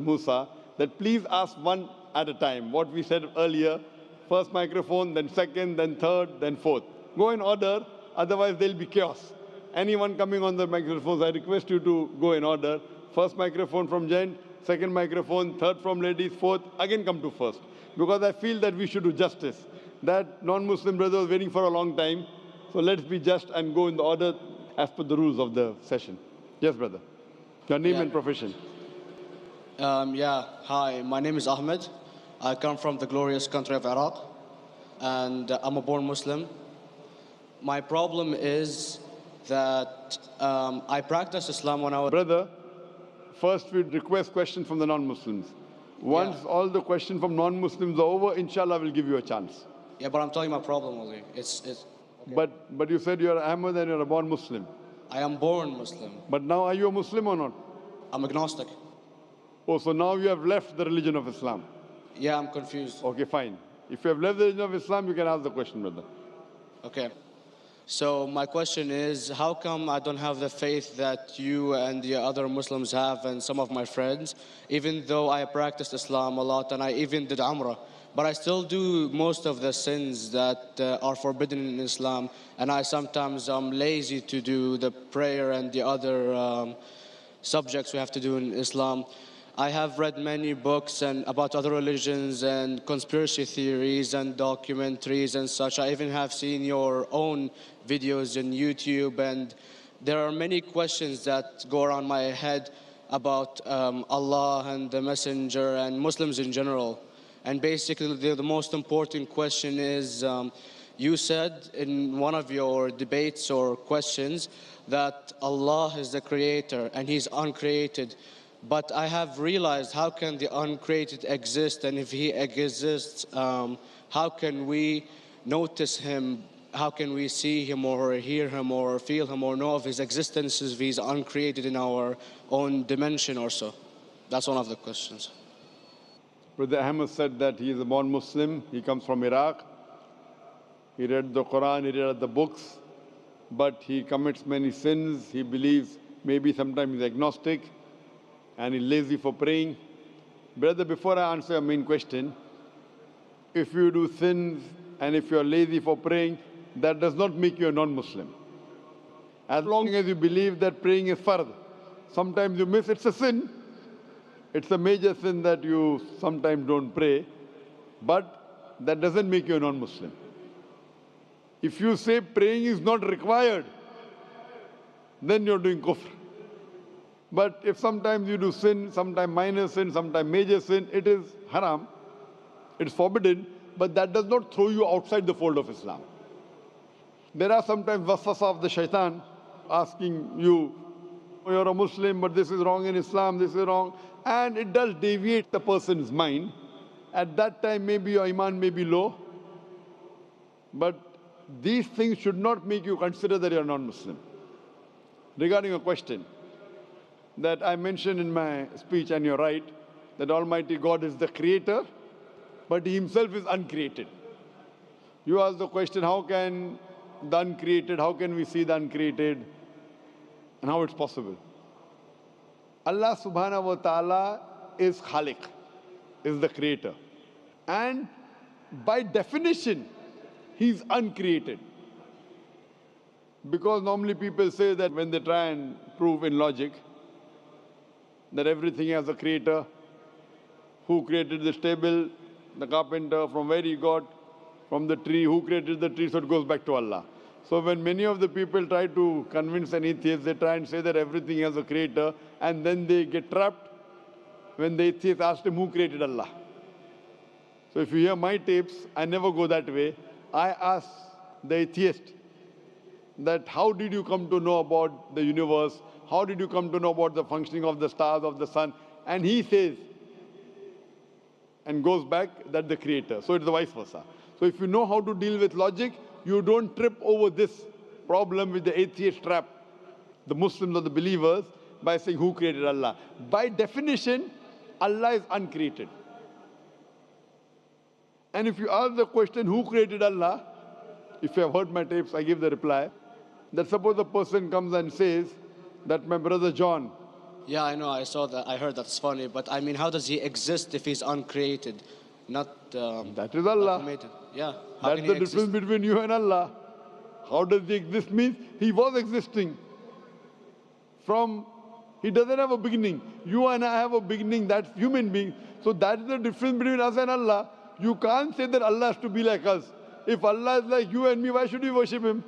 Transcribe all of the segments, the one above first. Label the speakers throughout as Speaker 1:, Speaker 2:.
Speaker 1: Musa, that please ask one at a time. What we said earlier, first microphone, then second, then third, then fourth. Go in order, otherwise there'll be chaos. Anyone coming on the microphones, I request you to go in order. First microphone from gent, second microphone, third from ladies, fourth, again come to first. Because I feel that we should do justice. That non-Muslim brother was waiting for a long time. So let's be just and go in the order as per the rules of the session. Yes, brother. Your name and profession.
Speaker 2: Hi, my name is Ahmed. I come from the glorious country of Iraq, and I'm a born Muslim. My problem is that I practiced Islam when I was...
Speaker 1: Brother, first we request questions from the non-Muslims. Once all the questions from non-Muslims are over, inshallah, we'll give you a chance.
Speaker 2: Yeah, but I'm telling my problem only. It's
Speaker 1: okay. But you said you're Ahmed and you're a born Muslim.
Speaker 2: I am born Muslim.
Speaker 1: But now are you a Muslim or not?
Speaker 2: I'm agnostic.
Speaker 1: Oh, so now you have left the religion of Islam.
Speaker 2: Yeah, I'm confused.
Speaker 1: Okay, fine. If you have left the religion of Islam, you can ask the question, brother.
Speaker 2: Okay. So my question is, how come I don't have the faith that you and the other Muslims have and some of my friends, even though I practiced Islam a lot and I even did Umrah, but I still do most of the sins that are forbidden in Islam, and I sometimes am lazy to do the prayer and the other subjects we have to do in Islam. I have read many books and about other religions and conspiracy theories and documentaries and such. I even have seen your own videos on YouTube, and there are many questions that go around my head about Allah and the Messenger and Muslims in general. And basically the most important question is, you said in one of your debates or questions that Allah is the creator and He's uncreated. But I have realized, how can the uncreated exist? And if He exists, how can we notice Him? How can we see Him or hear Him or feel Him or know of His existence if He's uncreated in our own dimension or so? That's one of the questions.
Speaker 1: Brother Ahmed said that he is a born Muslim. He comes from Iraq. He read the Quran, he read the books, but he commits many sins. He believes maybe sometimes he's agnostic and he's lazy for praying. Brother, before I answer your main question, if you do sins and if you're lazy for praying, that does not make you a non-Muslim. As long as you believe that praying is fard, sometimes you miss, it's a sin. It's a major sin that you sometimes don't pray, but that doesn't make you a non-Muslim. If you say praying is not required, then you're doing kufr. But if sometimes you do sin, sometimes minor sin, sometimes major sin, it is haram, it's forbidden, but that does not throw you outside the fold of Islam. There are sometimes waswasa of the shaitan asking you, you're a Muslim, but this is wrong in Islam, this is wrong. And it does deviate the person's mind. At that time, maybe your iman may be low. But these things should not make you consider that you're non-Muslim. Regarding a question that I mentioned in my speech, and you're right, that Almighty God is the creator, but He Himself is uncreated. You ask the question, how can the uncreated, how can we see the uncreated, and how it's possible? Allah subhanahu wa ta'ala is Khaliq, is the creator. And by definition, He's uncreated. Because normally people say that when they try and prove in logic that everything has a creator, who created this table, the carpenter, from where he got, from the tree, who created the tree, so it goes back to Allah. So when many of the people try to convince an atheist, they try and say that everything has a creator, and then they get trapped when the atheist asked him who created Allah. So if you hear my tapes, I never go that way. I ask the atheist that how did you come to know about the universe? How did you come to know about the functioning of the stars, of the sun? And he says, and goes back, that the creator. So it's the vice versa. So if you know how to deal with logic, you don't trip over this problem with the atheist trap, the Muslims or the believers, by saying who created Allah. By definition, Allah is uncreated. And if you ask the question, who created Allah? If you have heard my tapes, I give the reply, that suppose a person comes and says that my brother John
Speaker 2: Yeah, I know, I saw that, I heard that's funny, but I mean, how does he exist if he's uncreated? Not,
Speaker 1: That is
Speaker 2: not
Speaker 1: Allah.
Speaker 2: created. Yeah, how
Speaker 1: That's
Speaker 2: can
Speaker 1: the
Speaker 2: he
Speaker 1: difference
Speaker 2: exist?
Speaker 1: between you and Allah. How does he exist means he was existing. From, he doesn't have a beginning. You and I have a beginning, that's human being. So that's the difference between us and Allah. You can't say that Allah has to be like us. If Allah is like you and me, why should we worship him?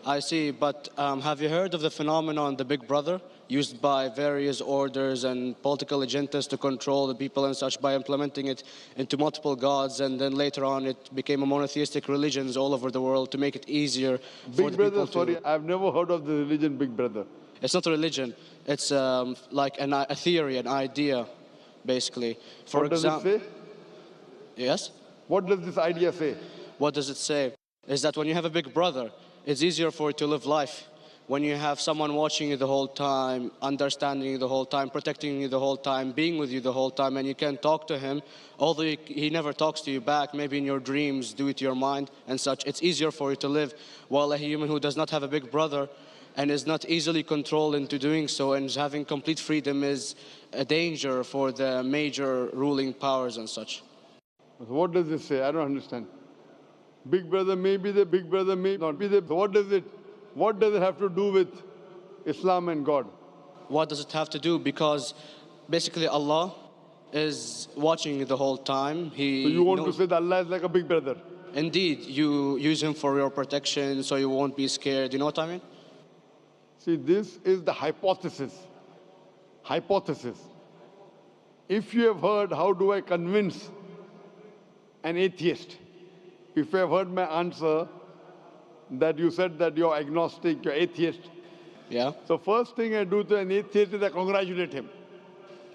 Speaker 2: I see, but have you heard of the phenomenon, the Big Brother, used by various orders and political agendas to control the people and such by implementing it into multiple gods, and then later on it became a monotheistic religions all over the world to make it easier for
Speaker 1: Big
Speaker 2: the
Speaker 1: brother,
Speaker 2: people to...
Speaker 1: sorry, I've never heard of the religion Big Brother.
Speaker 2: It's not a religion, it's like a theory, an idea, basically. For
Speaker 1: What does it
Speaker 2: example,
Speaker 1: say?
Speaker 2: yes?
Speaker 1: What does this idea say?
Speaker 2: What does it say? Is that when you have a big brother, it's easier for you to live life. When you have someone watching you the whole time, understanding you the whole time, protecting you the whole time, being with you the whole time, and you can talk to him, although he never talks to you back, maybe in your dreams, do it to your mind and such, it's easier for you to live. While a human who does not have a big brother and is not easily controlled into doing so and is having complete freedom is a danger for the major ruling powers and such.
Speaker 1: What does this say? I don't understand. Big brother may be there, big brother may not be there. So what does it have to do with Islam and God?
Speaker 2: What does it have to do? Because basically Allah is watching you the whole time.
Speaker 1: So you want to
Speaker 2: knows-
Speaker 1: say that Allah is like a big brother?
Speaker 2: Indeed, you use him for your protection so you won't be scared. You know what I mean?
Speaker 1: See, this is the hypothesis. Hypothesis. If you have heard, how do I convince an atheist? If you have heard my answer, that you said that you're agnostic, you're atheist.
Speaker 2: Yeah.
Speaker 1: So first thing I do to an atheist is I congratulate him.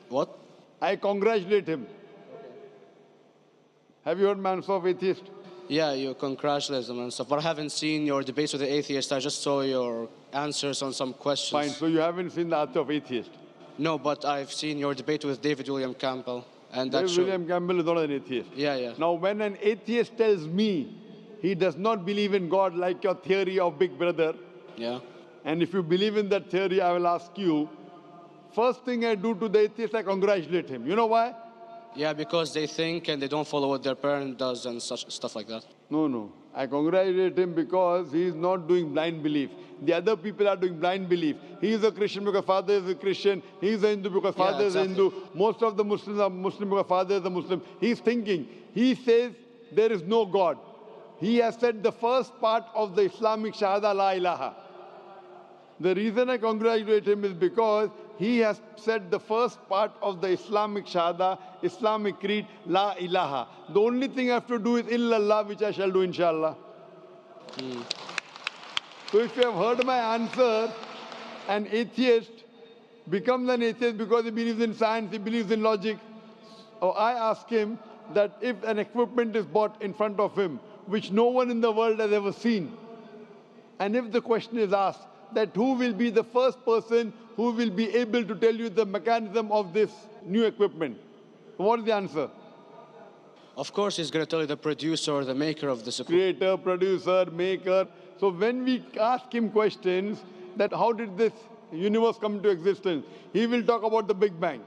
Speaker 2: What?
Speaker 1: I congratulate him. Have you heard my answer of atheist?
Speaker 2: Yeah, you congratulate them and stuff. But I haven't seen your debates with the atheist. I just saw your answers on some questions.
Speaker 1: Fine, so you haven't seen the answer of atheist.
Speaker 2: No, but I've seen your debate with David William Campbell. And that showed...
Speaker 1: William Campbell is not an atheist.
Speaker 2: Yeah, yeah.
Speaker 1: Now, when an atheist tells me he does not believe in God like your theory of Big Brother,
Speaker 2: Yeah.
Speaker 1: and if you believe in that theory, I will ask you, first thing I do to the atheist, I congratulate him. You know why?
Speaker 2: Yeah, because they think and they don't follow what their parent does and such stuff like that.
Speaker 1: No. I congratulate him because he is not doing blind belief. The other people are doing blind belief. He is a Christian because father is a Christian. He is a Hindu because father is a Hindu. Most of the Muslims are Muslim because father is a Muslim. He is thinking. He says there is no God. He has said the first part of the Islamic Shahada, La ilaha. The reason I congratulate him is because he has said the first part of the Islamic Shahada, Islamic creed, La ilaha. The only thing I have to do is illallah, which I shall do inshallah. So if you have heard my answer, an atheist becomes an atheist because he believes in science, he believes in logic. Or I ask him that if an equipment is bought in front of him, which no one in the world has ever seen, and if the question is asked that who will be the first person who will be able to tell you the mechanism of this new equipment, what is the answer?
Speaker 2: Of course, he's going to tell you the producer or the maker of this equipment.
Speaker 1: Creator, producer, maker. So when we ask him questions that how did this universe come to existence, he will talk about the Big Bang.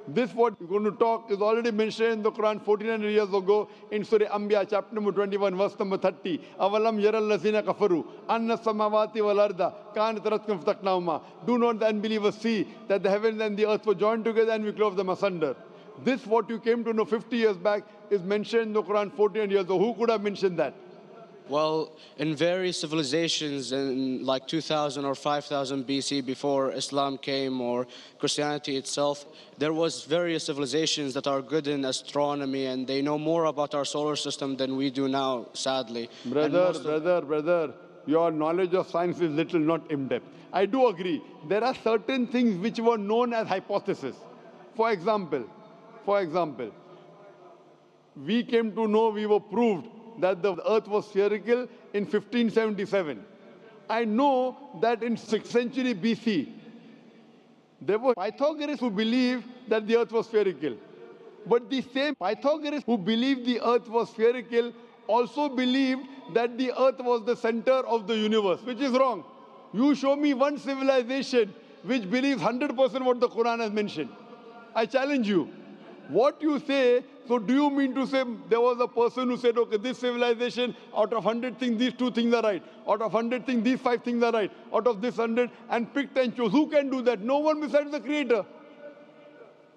Speaker 1: This what we're going to talk is already mentioned in the Quran 1400 years ago in Surah Anbiya chapter number 21 verse number 30. Avalam yaral lazina kafaru anna samawati wal arda kanat ratkum fataqnahuma. Do not the unbelievers see that the heavens and the earth were joined together and we clove them asunder. This what you came to know 50 years back is mentioned in the Quran 1400 years ago. Who could have mentioned that?
Speaker 2: Well, in various civilizations in like 2000 or 5000 BC before Islam came or Christianity itself, there was various civilizations that are good in astronomy and they know more about our solar system than we do now, sadly.
Speaker 1: Brother, your knowledge of science is little, not in-depth. I do agree. There are certain things which were known as hypotheses. For example, we came to know, we were proved that the earth was spherical in 1577. I know that in 6th century BC, there were Pythagoreans who believed that the earth was spherical. But the same Pythagoreans who believed the earth was spherical also believed that the earth was the center of the universe, which is wrong. You show me one civilization which believes 100% what the Quran has mentioned. I challenge you. What you say, so do you mean to say there was a person who said, okay, this civilization, out of 100 things, these 2 things are right. Out of 100 things, these 5 things are right. Out of this 100, and picked and chose. Who can do that? No one besides the Creator.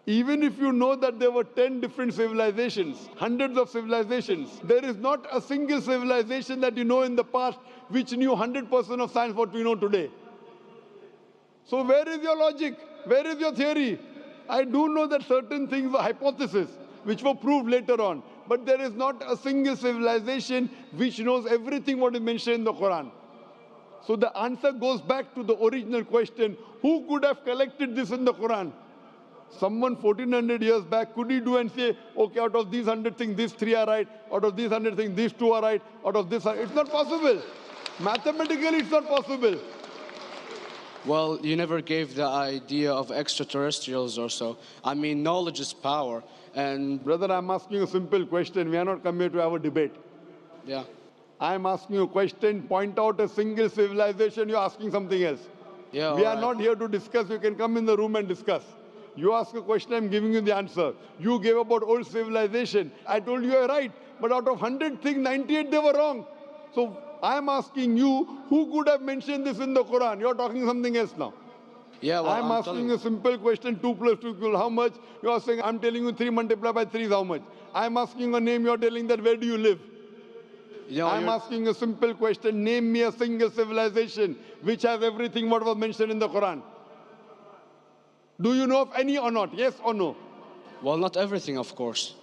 Speaker 1: Even if you know that there were 10 different civilizations, hundreds of civilizations, there is not a single civilization that you know in the past which knew 100% of science what we know today. So where is your logic? Where is your theory? I do know that certain things were hypotheses, which were proved later on. But there is not a single civilization which knows everything what is mentioned in the Quran. So the answer goes back to the original question, who could have collected this in the Quran? Someone 1400 years back, could he do and say, okay, out of these 100 things, these 3 are right. Out of these 100 things, these 2 are right. Out of this, it's not possible. Mathematically, it's not possible.
Speaker 2: Well, you never gave the idea of extraterrestrials or so. I mean, knowledge is power. And
Speaker 1: brother, I'm asking you a simple question. We are not come here to have a debate.
Speaker 2: Yeah.
Speaker 1: I'm asking you a question. Point out a single civilization. You're asking something else.
Speaker 2: Yeah.
Speaker 1: We are not here to discuss. You can come in the room and discuss. You ask a question, I'm giving you the answer. You gave about old civilization. I told you you're right. But out of 100 things, 98 they were wrong. So I'm asking you, who could have mentioned this in the Quran? You're talking something else now.
Speaker 2: Yeah, well,
Speaker 1: I'm asking a simple question, 2 plus 2 equal how much? You are saying, I'm telling you 3 multiplied by 3 is how much? I'm asking a name, you're telling that where do you live?
Speaker 2: Yeah,
Speaker 1: I'm asking a simple question, name me a single civilization which has everything what was mentioned in the Quran. Do you know of any or not? Yes or no?
Speaker 2: Well, not everything, of course.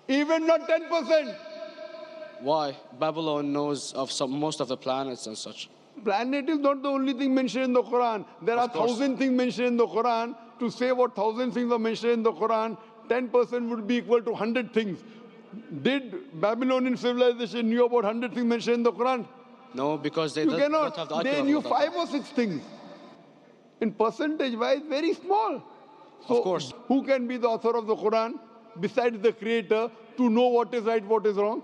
Speaker 1: Even not 10%.
Speaker 2: Why? Babylon knows of most of the planets and such.
Speaker 1: Planet is not the only thing mentioned in the Quran. There are 1,000 things mentioned in the Quran. To say what 1,000 things are mentioned in the Quran, 10% would be equal to 100 things. Did Babylonian civilization knew about 100 things mentioned in the Quran?
Speaker 2: No, because they
Speaker 1: don't
Speaker 2: have the IQ.
Speaker 1: They knew 5 or 6 things. In percentage-wise, very small. So,
Speaker 2: of course.
Speaker 1: Who can be the author of the Quran besides the Creator to know what is right, what is wrong?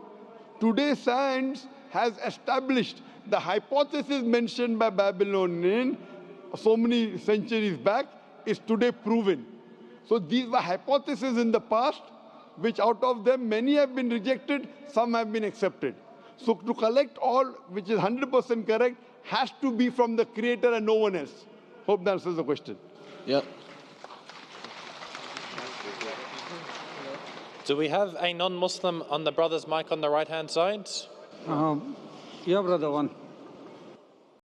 Speaker 1: Today, science has established the hypothesis mentioned by Babylonian so many centuries back is today proven. So these were hypotheses in the past, which out of them many have been rejected, some have been accepted. So to collect all which is 100% correct has to be from the Creator and no one else. Hope that answers the question.
Speaker 2: Yeah.
Speaker 3: Do we have a non-Muslim on the brother's mic on the right-hand side?
Speaker 4: Yeah, brother, one.